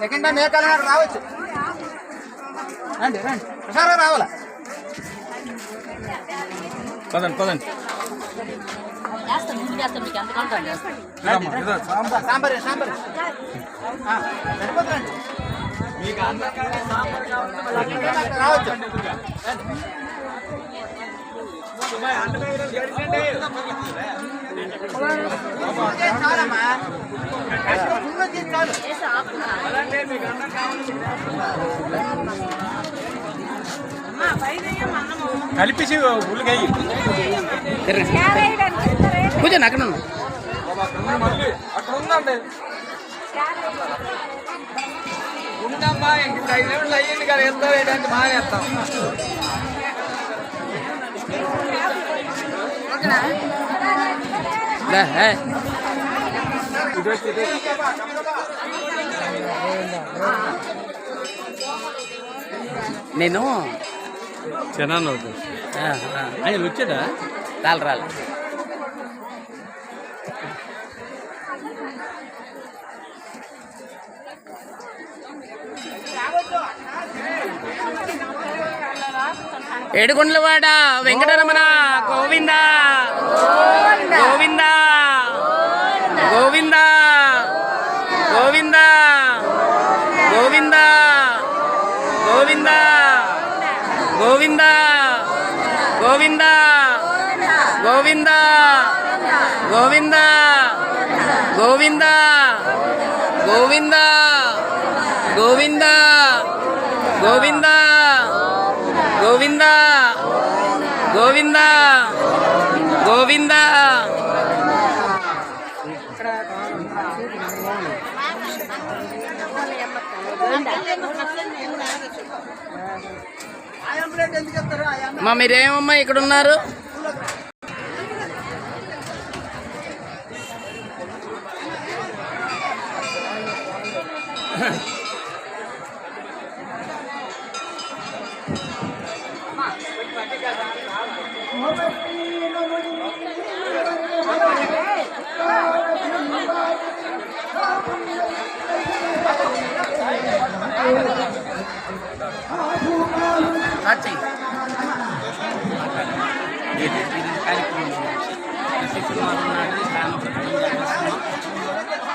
Second time ఏ కాలం రావచ్చు. రండి రండి ప్రసారం రావాలా. పదండి పదండి. సాంబార్ సాంబార్ సరిపోతుందండి. రావచ్చు. కలిపేసి ఉల్లికాయ కూర్చోండి అక్కడ అక్కడ ఉందండి. ఉందమ్మా ఇంక 5 నిమిషాలు అయ్యింది కదా, ఎంత వేయడానికి బాగా వేస్తాం. నేను చెన్నాను ఆయన వచ్చాడా రాలి ఏడుగుండ్లవాడ వెంకటరమణ గోవింద గోవింద గోవింద గోవింద గోవింద గోవింద గోవింద గోవింద గోవింద గోవింద గోవింద గోవింద గోవింద గోవింద గోవింద గోవింద గోవింద మా మీరేమమ్మా ఇక్కడ ఉన్నారు?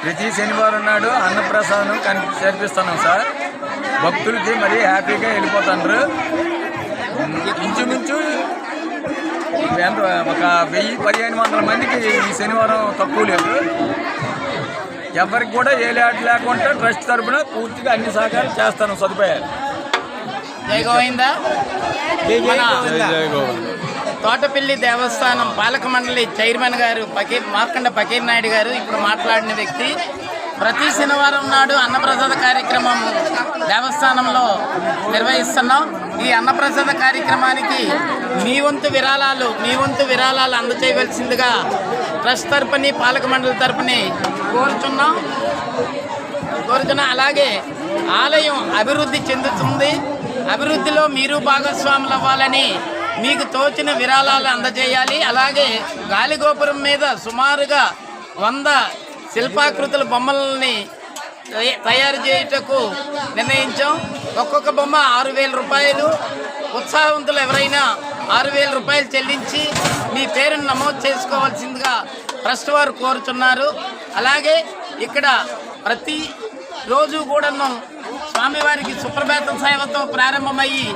ప్రతి శనివారం నాడు అన్నప్రసాదం చేర్పిస్తున్నాం సార్. భక్తులకి మరి హ్యాపీగా వెళ్ళిపోతున్నారు. ఇంచుమించు ఒక 1000-1500 మందికి ఈ శనివారం తక్కువ లేదు. ఎవరికి కూడా ఏ లేట్ లేకుండా ట్రస్ట్ తరఫున పూర్తిగా అన్ని సహకారం చేస్తాను. సదుపాయాలు. జై గోవింద. తోటపల్లి దేవస్థానం పాలక మండలి చైర్మన్ గారు మార్కండ పకీర్ నాయుడు గారు ఇప్పుడు మాట్లాడిన వ్యక్తి. ప్రతి శనివారం నాడు అన్నప్రసాద కార్యక్రమం దేవస్థానంలో నిర్వహిస్తున్నాం. ఈ అన్నప్రసాద కార్యక్రమానికి మీ వంతు విరాళాలు అందచేయవలసిందిగా ట్రస్ట్ తరపుని పాలక మండలి తరపుని కోరుచున్నాం. అలాగే ఆలయం అభివృద్ధి చెందుతుంది. అభివృద్ధిలో మీరు భాగస్వాములు అవ్వాలని మీకు తోచిన విరాళాలు అందజేయాలి. అలాగే గాలిగోపురం మీద సుమారుగా 100 శిల్పాకృతుల బొమ్మలని తయారు చేయుటకు నిర్ణయించాం. ఒక్కొక్క బొమ్మ 6000 రూపాయలు. ఉత్సాహవంతులు ఎవరైనా 6000 రూపాయలు చెల్లించి మీ పేరును నమోదు చేసుకోవాల్సిందిగా ట్రస్ట్ వారు కోరుతున్నారు. అలాగే ఇక్కడ ప్రతి రోజు కూడాను స్వామివారికి సుప్రభాతం సేవతో ప్రారంభమయ్యి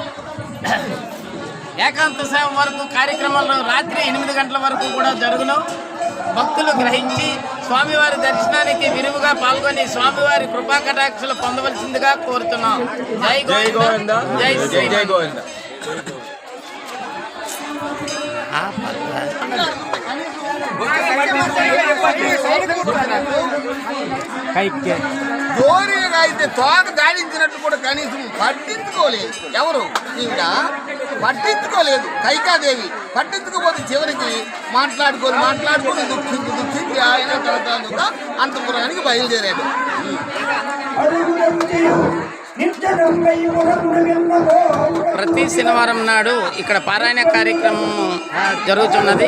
ఏకాంత సేవ వరకు కార్యక్రమాలు రాత్రి 8 గంటల వరకు కూడా జరుగును. భక్తులు గ్రహించి స్వామివారి దర్శనానికి విరివిగా పాల్గొని స్వామివారి కృపా కటాక్షలు పొందవలసిందిగా కోరుతున్నాం. జై గోవింద. జై శ్రీ జై గోవింద. జోరీగా అయితే తోక దాడించినట్టు కూడా కనీసం పట్టించుకోలేదు. ఎవరు ఇంకా పట్టించుకోలేదు. కైకాదేవి పట్టించుకోపోతే చివరికి మాట్లాడుకొని దుఃఖించి ఆయన తలతానుగా అంతపురానికి బయలుదేరాడు. ప్రతి శనివారం నాడు ఇక్కడ పారాయణ కార్యక్రమం జరుగుతున్నది.